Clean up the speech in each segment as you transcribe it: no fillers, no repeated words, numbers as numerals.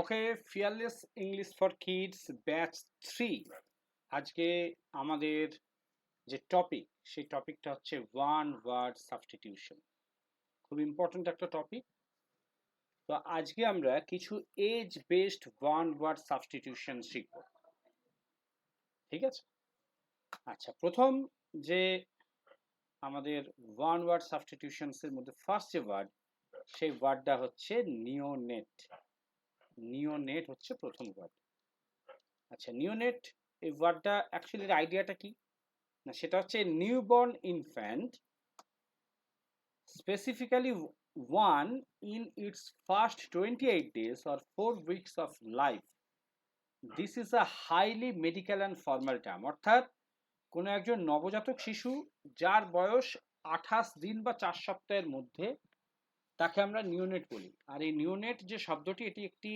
Okay, fearless English for kids batch 3। আজকে আমাদের যে টপিক, সেই টপিকটা হচ্ছে ওয়ান ওয়ার্ড সাবস্টিটিউশন। খুব ইম্পর্ট্যান্ট একটা টপিক। তো আজকে আমরা কিছু age based one word substitution শিখব। ঠিক আছে? আচ্ছা, প্রথম যে আমাদের ওয়ান ওয়ার্ড সাবস্টিটিউশনসের মধ্যে ফার্স্ট যে ওয়ার্ড, সেই ওয়ার্ডটা হচ্ছে নিওনেট। নিওনেট হচ্ছে প্রথম ওয়ার্ড। আচ্ছা, নিওনেট এই ওয়ার্ডটা অ্যাকচুয়ালি আইডিয়াটা কি না, সেটা হচ্ছে newborn infant, specifically one in its first 28 days or 4 weeks of life. This is a highly medical and formal term. অর্থাৎ কোনো একজন নবজাতক শিশু যার বয়স 28 দিন বা 4 সপ্তাহের মধ্যে, তাকে আমরা নিওনেট বলি। আর এই নিওনেট যে শব্দটি, এটি একটি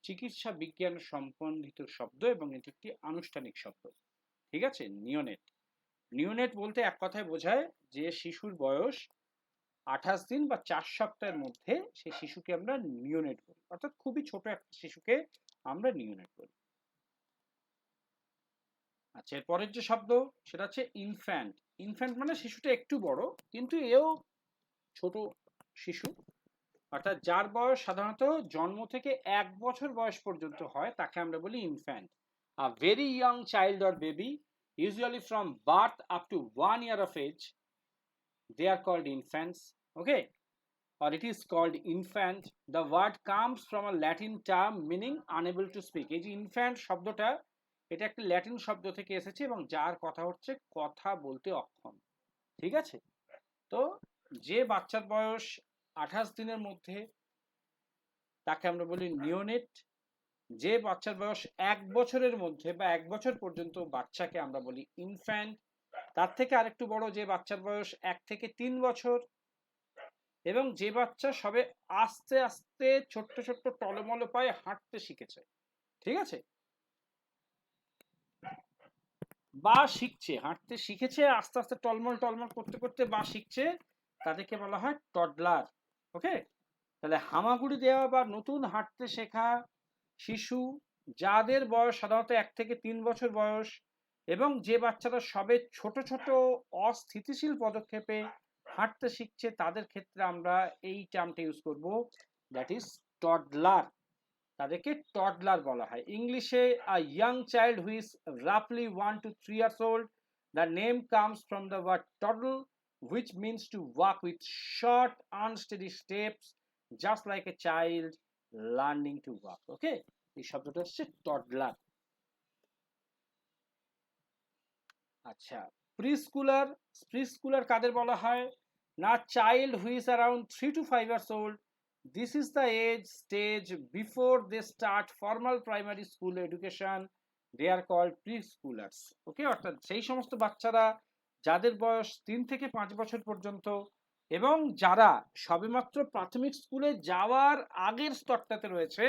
চিকিৎসা বিজ্ঞান সম্বন্ধিত শব্দ এবং এটি একটি আনুষ্ঠানিক শব্দ। ঠিক আছে? নিওনেট নিওনেট বলতে এক কথায় বোঝায় যে শিশুর বয়স 28 দিন বা 4 সপ্তাহের মধ্যে সেই শিশুকে আমরা নিওনেট বলি। অর্থাৎ খুবই ছোট একটা শিশুকে আমরা নিওনেট বলি। আচ্ছা, এর পরের যে শব্দ, সেটা হচ্ছে ইনফ্যান্ট। ইনফ্যান্ট মানে শিশুটা একটু বড়, কিন্তু এও ছোট শিশু। অর্থাৎ যার বয়স সাধারণত জন্ম থেকে 1 বছর বয়স পর্যন্ত হয়, তাকে আমরা বলি infant. A very young child or baby, usually from birth up to 1 year of age, they are called infants. Okay, or it is called infant. The word comes from a Latin term meaning unable to speak. এই যে infant শব্দটা, এটা একটা Latin শব্দ থেকে এসেছে এবং যার কথা হচ্ছে কথা বলতে অক্ষম। ঠিক আছে? তো যে বাচ্চার বয়স 28 দিনের মধ্যে, তাকে আমরা বলি নিওনেট। যে বাচ্চার বয়স 1 বছরের মধ্যে বা 1 বছর পর্যন্ত বাচ্চাকে আমরা বলি ইনফ্যান্ট। তার থেকে আরেকটু বড় যে বাচ্চার বয়স 1 থেকে 3 বছর, এবং যে বাচ্চা সবে আস্তে আস্তে ছোট্ট ছোট্ট টলমল পায়ে হাঁটতে শিখেছে। ঠিক আছে? বা শিখছে, হাঁটতে শিখেছে, আস্তে আস্তে টলমল টলমল করতে করতে বা শিখছে, তাদেরকে বলা হয় টডলার। ওকে, তাহলে হামাগুড়ি দেওয়া বা নতুন হাঁটতে শেখা শিশু, যাদের বয়স সাধারণত 1 থেকে 3 বছর বয়স, এবং যে বাচ্চারা সবে ছোট ছোট অস্থিতিশীল পদক্ষেপে হাঁটতে শিখছে, তাদের ক্ষেত্রে আমরা এই টার্মটা ইউজ করব, দ্যাট ইজ টডলার। তাদেরকে টডলার বলা হয়। ইংলিশে a young child who is রাফলি 1 to 3 years old. The name comes from the word toddle, which means to walk with short unsteady steps, just like a child learning to walk. Okay, এই শব্দটা হচ্ছে toddler. আচ্ছা, প্রিস্কুলার। প্রিস্কুলার কাদের বলা হয় না, child who is around 3 to 5 years old. This is the age stage before they start formal primary school education. They are called preschoolers. ওকে, অর্থাৎ সেই সমস্ত বাচ্চারা যাদের বয়স 3 থেকে 5 বছর পর্যন্ত এবং যারা সবেমাত্র প্রাথমিক স্কুলে যাওয়ার আগের স্তরটাতে রয়েছে,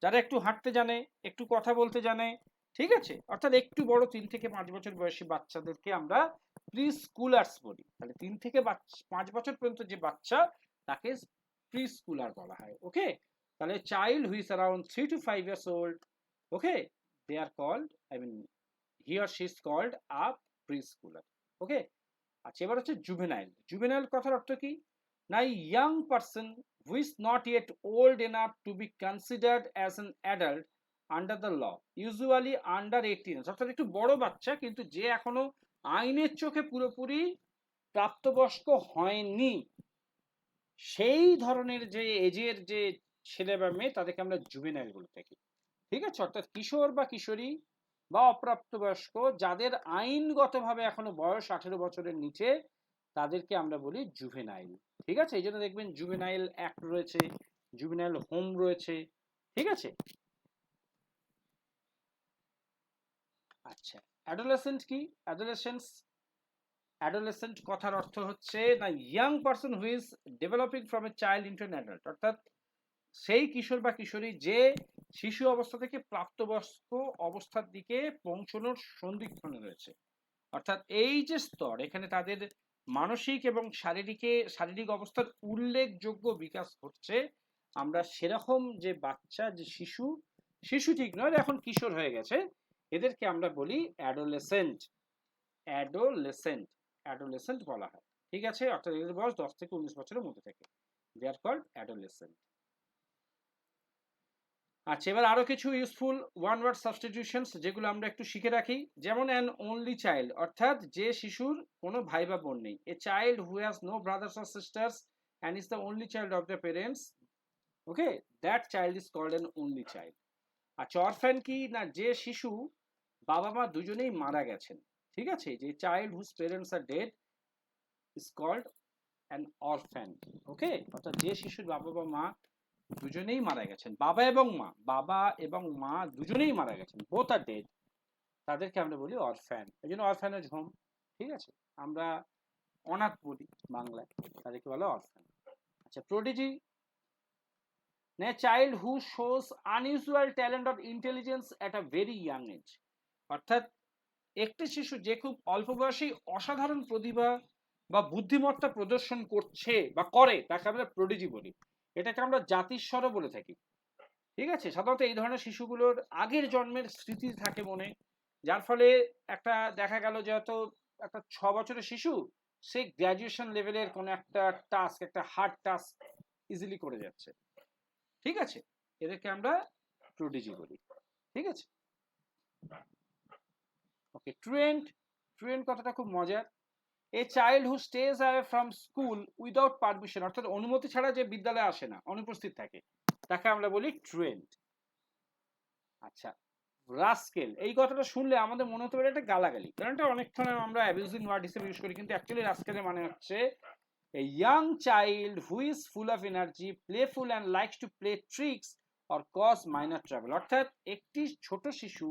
যারা একটু হাঁটতে জানে, একটু কথা বলতে জানে। ঠিক আছে? অর্থাৎ একটু বড় 3 থেকে 5 বছর বয়সী বাচ্চাদেরকে আমরা প্রি স্কুলার্স বলি। তাহলে 3 থেকে 5 বছর পর্যন্ত যে বাচ্চা, তাকে প্রি স্কুলার বলা হয়। ওকে, তাহলে child who is around 3 to 5 years old, okay, they are called, I mean he or she is called a preschooler. Okay, আচ্ছা, এবার হচ্ছে জুভেনাইল। জুভেনাইল কথার অর্থ কি না, young person who is not yet old enough to be considered as an adult under the law, usually under 18। অর্থাৎ একটু বড় বাচ্চা, কিন্তু যে এখনো আইনের চোখে পুরোপুরি প্রাপ্তবয়স্ক হয়নি, সেই ধরনের যে এজের যে ছেলে বা মেয়ে, তাদেরকে আমরা জুভেনাইল বলে থাকি। ঠিক আছে? অর্থাৎ কিশোর বা কিশোরী বা অপ্রাপ্তবয়স্ক, যাদের আইনগতভাবে এখনো বয়স 18 বছরের নিচে, তাদেরকে আমরা বলি জুভেনাইল। ঠিক আছে? এই জন্য দেখবেন জুভেনাইল অ্যাক্ট রয়েছে, জুভেনাইল হোম রয়েছে। ঠিক আছে? আচ্ছা, অ্যাডোলেসেন্ট কি? অ্যাডোলেসেন্ট কথার অর্থ হচ্ছে না, young person who is developing from a child into an adult. অর্থাৎ সেই কিশোর বা কিশোরী যে শিশু অবস্থা থেকে প্রাপ্তবয়স্ক অবস্থার দিকে পৌঁছানোর সন্ধিক্ষণে রয়েছে। অর্থাৎ এই যে স্তর, এখানে তাদের মানসিক এবং শারীরিক অবস্থার উল্লেখযোগ্য বিকাশ ঘটছে, আমরা সেরকম যে বাচ্চা, যে শিশু, শিশু ঠিক নয়, এখন কিশোর হয়ে গেছে, এদেরকে আমরা বলি অ্যাডোলেসেন্ট। অ্যাডোলেসেন্ট, অ্যাডোলেসেন্ট বলা হয়। ঠিক আছে, অর্থাৎ এদের বয়স 10 থেকে 19 বছরের মধ্যে থাকে। দে আর কল্ড অ্যাডোলেসেন্ট। আচ্ছা, এবার আরো কিছু ইউজফুল ওয়ান ওয়ার্ড সাবস্টিটিউশনস যেগুলো আমরা একটু শিখে রাখি। যেমন অ্যান অনলি চাইল্ড, অর্থাৎ যে শিশুর কোনো ভাই বা বোন নেই। A child who has no brothers or sisters and is the only child of the parents, okay, that child is called an only child. আচ্ছা, অরফ্যান কি না, যে শিশু বাবা মা দুজনেই মারা গেছেন। ঠিক আছে, যে child whose parents are dead is called an orphan. Okay, অর্থাৎ যে শিশুর বাবা বা মা দুজনেই মারা গেছেন, বাবা এবং মা দুজনেই মারা গেছেন, বোথ আর ডেড, তাদেরকে আমরা বলি অরফ্যান। এই জন্য অরফ্যানেজ হোম, ঠিক আছে, আমরা অনাথ বলি বাংলায়, তাদেরকে বলে অরফ্যান। আচ্ছা, prodigy, a child who shows unusual talent or intelligence at a very young age, অর্থাৎ একটি শিশু যে খুব অল্প বয়সেই অসাধারণ প্রতিভা বা বুদ্ধিমত্তা প্রদর্শন করছে বা করে, তাকে আমরা প্রোডিজি বলি। এটাকে আমরা জাতিস্বরও বলে থাকি। ঠিক আছে, সাধারণত এই ধরনের শিশুগুলোর আগের জন্মের স্মৃতি থাকে মনে, যার ফলে একটা দেখা গেল যে হয়তো একটা 6 বছরের শিশু, সে গ্র্যাজুয়েশন লেভেলের কোনো একটা টাস্ক, একটা হার্ড টাস্ক ইজিলি করে যাচ্ছে। ঠিক আছে, এদেরকে আমরা প্রোডিজি বলি। ঠিক আছে, ওকে। ট্রুয়েন্ট, ট্রুয়েন্ট কথাটা খুব মজার। এ child who stage away from school without permission, অর্থাৎ অনুমতি ছাড়া যে বিদ্যালয়ে আসে না, অনুপস্থিত থাকে, তাকে আমরা বলি ট্রুয়েন্ট। আচ্ছা, রাস্কেল, এই কথাটা শুনলে আমাদের মনে হতে পারে একটা গালাগালি, কারণ এটা অনেক সময় আমরা অ্যাবিউজিং ওয়ার্ড হিসেবে ইউজ করি, কিন্তু অ্যাকচুয়ালি রাস্কেলের মানে হচ্ছে a young child who is full of energy, playful and likes to play tricks or cause minor trouble, অর্থাৎ একটি ছোট শিশু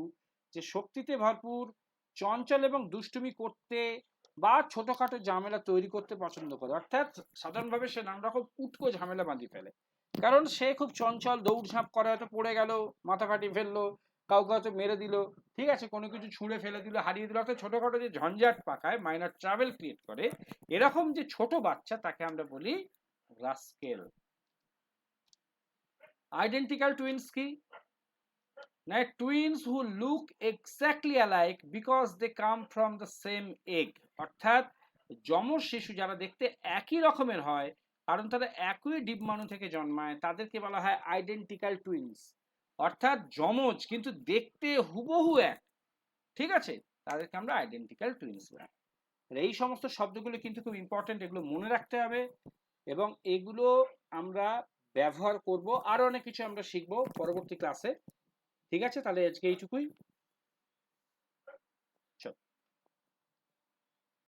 যে শক্তিতে ভরপুর, চঞ্চল এবং দুষ্টুমি করতে বা ছোটখাটো ঝামেলা তৈরি করতে পছন্দ করে, অর্থাৎ সাধারণভাবে সে নানা রকম উটকো ঝামেলা বাঁধিয়ে ফেলে, কারণ সে খুব চঞ্চল, দৌড়ঝাঁপ করে, হয়তো পড়ে গেল, মাথা ফাটিয়ে ফেললো, কাউকে হয়তো মেরে দিল, ঠিক আছে, কোনো কিছু ছুঁড়ে ফেলে দিল, হারিয়ে দিল, অর্থাৎ ছোটখাটো যে ঝঞ্ঝাট পাকায়, মাইনার ট্রাভেল ক্রিয়েট করে, এরকম যে ছোট বাচ্চা, তাকে আমরা বলি রাস্কেল। আইডেন্টিক্যাল টুইনস কি না, twins who look exactly alike because they come from the same egg, অর্থাৎ যমজ শিশু যারা দেখতে একই রকমের হয় কারণ তারা একই ডিম্বাণু থেকে জন্মায়, তাদেরকে বলা হয় আইডেন্টিক্যাল টুইনস, অর্থাৎ যমজ কিন্তু দেখতে হুবহু এক। ঠিক আছে, তাদেরকে আমরা আইডেন্টিক্যাল টুইনস বলি। এই সমস্ত শব্দগুলো কিন্তু খুব ইম্পর্টেন্ট, এগুলো মনে রাখতে হবে এবং এগুলো আমরা ব্যবহার করব, আরো অনেক কিছু আমরা শিখবো পরবর্তী ক্লাসে। ঠিক আছে, তাহলে আজকে এইটুকুই।